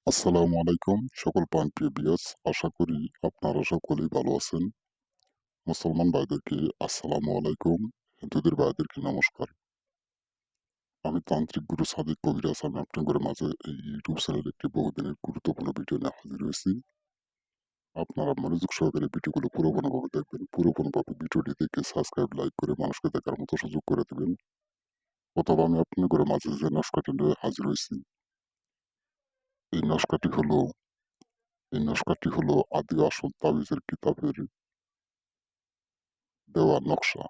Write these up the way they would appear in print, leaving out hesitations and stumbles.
আসসালামু আলাইকুম সকল প্রাণপ্রিয় ভিউয়ার্স, আশা করি আপনারা সকলেই ভালো আছেন। মুসলমান ভাইদেরকে আসসালামু আলাইকুম, হিন্দুদের ভাইদেরকে নমস্কার। আমি তান্ত্রিক গুরু সাদিক কবিরাজ। আমি আপনাদের মাঝে এই ইউটিউব চ্যানেলে একটি বহুদিনের গুরুত্বপূর্ণ ভিডিও নিয়ে হাজির হয়েছি। আপনারা মনোযোগ সহকারে ভিডিওগুলো পুরোপুরিভাবে দেখবেন। পুরোপুরিভাবে ভিডিওটি দেখে সাবস্ক্রাইব, লাইক করে মানুষকে দেখার মতো সুযোগ করে দেবেন। অথবা আমি আপনাদের মাঝে যে নস্কাটি নিয়ে হাজির হয়েছি, এই নস্কাটি হলো আদি আসল তাবিজের কিতাবের দেওয়া নকশা।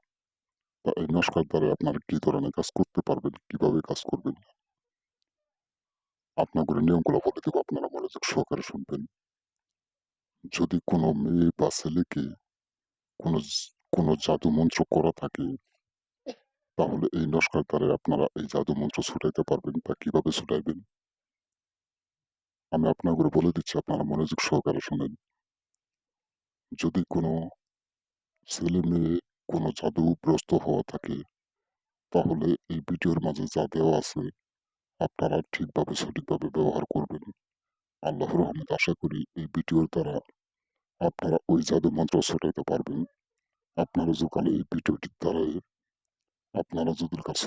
তা এই নকশার দ্বারা আপনারা কি ধরনের কাজ করতে পারবেন, কিভাবে কাজ করবেন, আপনাদের নিয়মগুলো বলে দেবো, আপনারা মনোযোগ সহকারে শুনবেন। যদি কোনো মেয়ে বা ছেলেকে কোনো কোনো জাদু মন্ত্র করা থাকে, তাহলে এই নকশার দ্বারা আপনারা এই জাদু মন্ত্র ছুটাইতে পারবেন। তা কিভাবে ছুটাইবেন আমি আপনাদের বলে দিচ্ছি, আপনারা মনোযোগ সহকারে শুনেন। যদি কোনো ছেলে মেয়ে কোনো জাদুগ্রস্ত হওয়া থাকে, তাহলে এই ভিডিওর মাঝে যা দেওয়া আছে আপনারা ঠিকভাবে সঠিকভাবে ব্যবহার করবেন। আল্লাহর রহমতে আশা করি এই ভিডিওর দ্বারা আপনারা ওই জাদু মন্ত্র ছুটাইতে পারবেন। আপনারা যদি এই ভিডিওটির দ্বারাই আপনারা যদি কাজ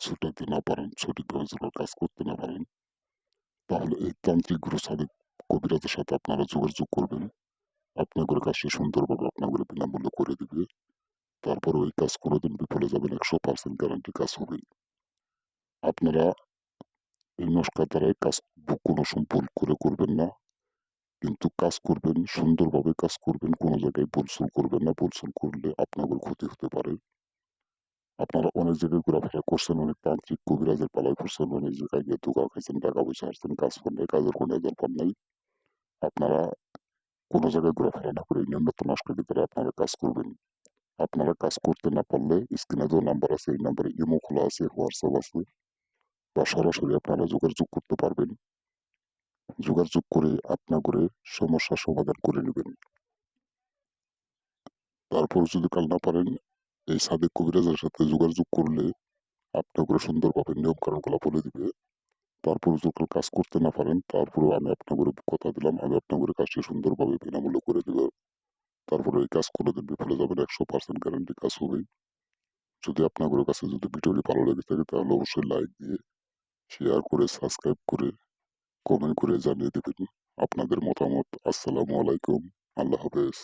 ছুটাইতে না পারেন, সঠিকভাবে যদি কাজ করতে না পারেন, তাহলে এই তান্ত্রিক গুরু সাদিক কবিরাজের সাথে আপনারা যোগাযোগ করবেন। আপনাদের কাজটি সুন্দরভাবে আপনাদের বিনামূল্যে করে দিবে। তারপরে ওই কাজ কোনোদিন বিফলে যাবেন, 100% গ্যারান্টি কাজ হবে। আপনারা এই নস্কার দ্বারাই কাজ কোনো ভুল করে করবেন না, কিন্তু কাজ করবেন সুন্দরভাবে কাজ করবেন, কোনো জায়গায় ভুলসুল করবেন না। ভুলসুল করলে আপনাদের ক্ষতি হতে পারে। আপনারা অনেক জায়গায় ঘোরাফেরা করছেন, অনেক তান্ত্রিক কবিরাজের পালায় পড়ছেন, অনেক জায়গায় গিয়ে ধোকা খাইছেন, টাকা পয়সা আসছেন, কাজ করেন নাই, কাজের কোনো দরকার নাই। আপনারা কোনো জায়গায় ঘোরাফেরা না করে নিম্নত নস্কার ভিতরে আপনারা কাজ করবেন। আপনারা কাজ করতে না পারলে স্ক্রিনে যে নাম্বার আছে, এই নাম্বারে ইমো খোলা আছে, হোয়াটসঅ্যাপ আছে, বা সরাসরি আপনারা যোগাযোগ করতে পারবেন। যোগাযোগ করে আপনাদের সমস্যার সমাধান করে নেবেন। তারপর যদি কাল না পারেন, এই সাদিক কবিরাজের সাথে যোগাযোগ করলে আপনাদের সুন্দরভাবে নিয়ম কানুনগুলো বলে দিবে। তারপর যদি কাজ করতে না পারেন, তারপরেও আমি আপনাদের কথা দিলাম, আমি আপনাদের কাজটি সুন্দরভাবে বিনামূল্যে করে দিব। তারপরে এই কাজ কোনোদিন বিফলে যাবেন, 100% গ্যারান্টি কাজ হবে। যদি আপনাদের কাছে যদি ভিডিওটি ভালো লেগে থাকে, তাহলে অবশ্যই লাইক দিয়ে, শেয়ার করে, সাবস্ক্রাইব করে, কমেন্ট করে জানিয়ে দেবেন আপনাদের মতামত। আসসালামু আলাইকুম, আল্লাহ হাফেজ।